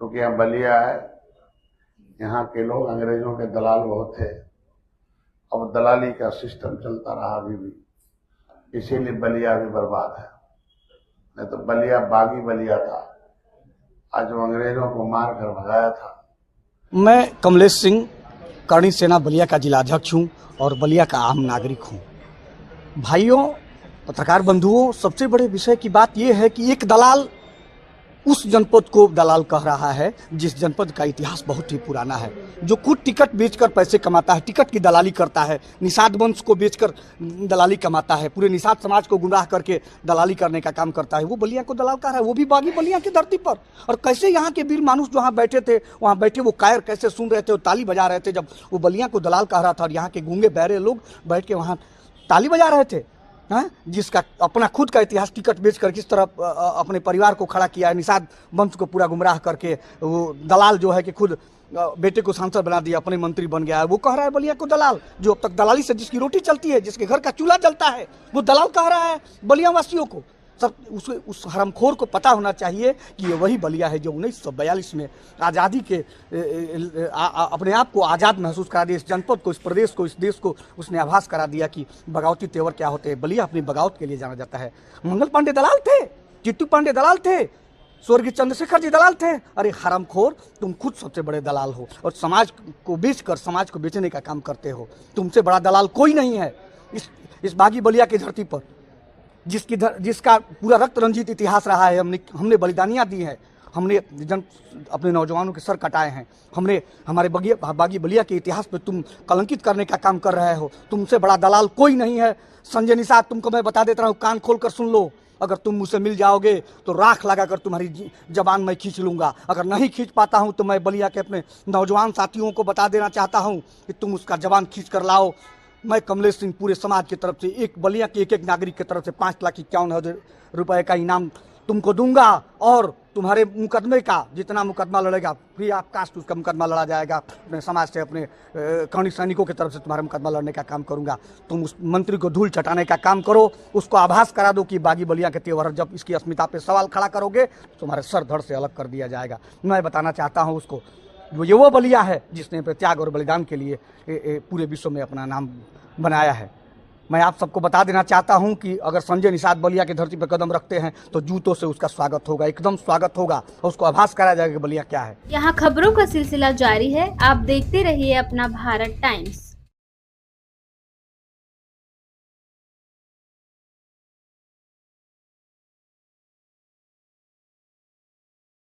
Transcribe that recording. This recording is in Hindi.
क्योंकि यहाँ बलिया है, यहाँ के लोग अंग्रेजों के दलाल बहुत थे। अब दलाली का सिस्टम चलता रहा अभी भी, इसीलिए बलिया भी बर्बाद है। नहीं तो बलिया बागी बलिया था, आज वो अंग्रेजों को मार कर भगाया था। मैं कमलेश सिंह, करणी सेना बलिया का जिलाध्यक्ष हूँ और बलिया का आम नागरिक हूँ। भाइयों, पत्रकार बंधुओं, सबसे बड़े विषय की बात यह है कि एक दलाल उस जनपद को दलाल कह रहा है जिस जनपद का इतिहास बहुत ही पुराना है, जो खुद टिकट बेचकर पैसे कमाता है, टिकट की दलाली करता है, निषाद वंश को बेचकर दलाली कमाता है, पूरे निषाद समाज को गुमराह करके दलाली करने का काम करता है। वो बलिया को दलाल कह रहा है, वो भी बागी बलिया की धरती पर। और कैसे यहाँ के वीर मानुष जहाँ बैठे थे, वहाँ बैठे वो कायर कैसे सुन रहे थे, वो ताली बजा रहे थे जब वो बलिया को दलाल कह रहा था, और यहाँ के गूंगे बहरे लोग बैठ के वहाँ ताली बजा रहे थे। जिसका अपना खुद का इतिहास टिकट बेचकर किस तरह अपने परिवार को खड़ा किया है, निषाद वंश को पूरा गुमराह करके वो दलाल जो है कि खुद बेटे को सांसद बना दिया, अपने मंत्री बन गया है। वो कह रहा है बलिया को दलाल, जो अब तक दलाली से जिसकी रोटी चलती है, जिसके घर का चूल्हा जलता है, वो दलाल कह रहा है बलिया वासियों को। सब उस हरामखोर को पता होना चाहिए कि ये वही बलिया है जो 1942 में आज़ादी के अपने आप को आज़ाद महसूस करा दिया, इस जनपद को, इस प्रदेश को, इस देश को उसने आभास करा दिया कि बगावती तेवर क्या होते हैं। बलिया अपनी बगावत के लिए जाना जाता है। मंगल पांडे दलाल थे, चिट्टू पांडे दलाल थे, स्वर्गीय चंद्रशेखर जी दलाल थे। अरे हरामखोर, तुम खुद सबसे बड़े दलाल हो और समाज को बेचकर समाज को बेचने का काम करते हो। तुमसे बड़ा दलाल कोई नहीं है इस बागी बलिया की धरती पर, जिसका पूरा रक्त रंजित इतिहास रहा है। हमने बलिदानियाँ दी हैं, हमने अपने नौजवानों के सर कटाए हैं, हमने हमारे बागी बलिया के इतिहास पे तुम कलंकित करने का काम कर रहे हो। तुमसे बड़ा दलाल कोई नहीं है। संजय निषाद, तुमको मैं बता देता हूँ, कान खोल कर सुन लो। अगर तुम मुझसे मिल जाओगे तो राख लगाकर तुम्हारी जबान मैं खींच लूँगा। अगर नहीं खींच पाता हूँ तो मैं बलिया के अपने नौजवान साथियों को बता देना चाहता हूँ कि तुम उसका जबान खींच कर लाओ। मैं कमलेश सिंह पूरे समाज की तरफ से, एक बलिया के एक नागरिक की तरफ से 5,51,000 रुपये का इनाम तुमको दूंगा, और तुम्हारे मुकदमे का जितना मुकदमा लड़ेगा, फ्री ऑफ कास्ट उसका मुकदमा लड़ा जाएगा। अपने समाज से, अपने कर्णी सैनिकों की तरफ से तुम्हारा मुकदमा लड़ने का काम करूंगा। तुम उस मंत्री को धूल चटाने का काम करो, उसको आभास करा दो कि बागी बलिया के तेवर, जब इसकी अस्मिता पे सवाल खड़ा करोगे तो तुम्हारे सर धड़ से अलग कर दिया जाएगा। मैं बताना चाहता हूँ उसको, वो बलिया है जिसने त्याग और बलिदान के लिए पूरे विश्व में अपना नाम बनाया है। मैं आप सबको बता देना चाहता हूं कि अगर संजय निषाद बलिया की धरती पर कदम रखते हैं तो जूतों से उसका स्वागत होगा, एकदम स्वागत होगा, और उसको आभास कराया जाएगा कि बलिया क्या है। यहाँ खबरों का सिलसिला जारी है, आप देखते रहिए अपना भारत टाइम्स।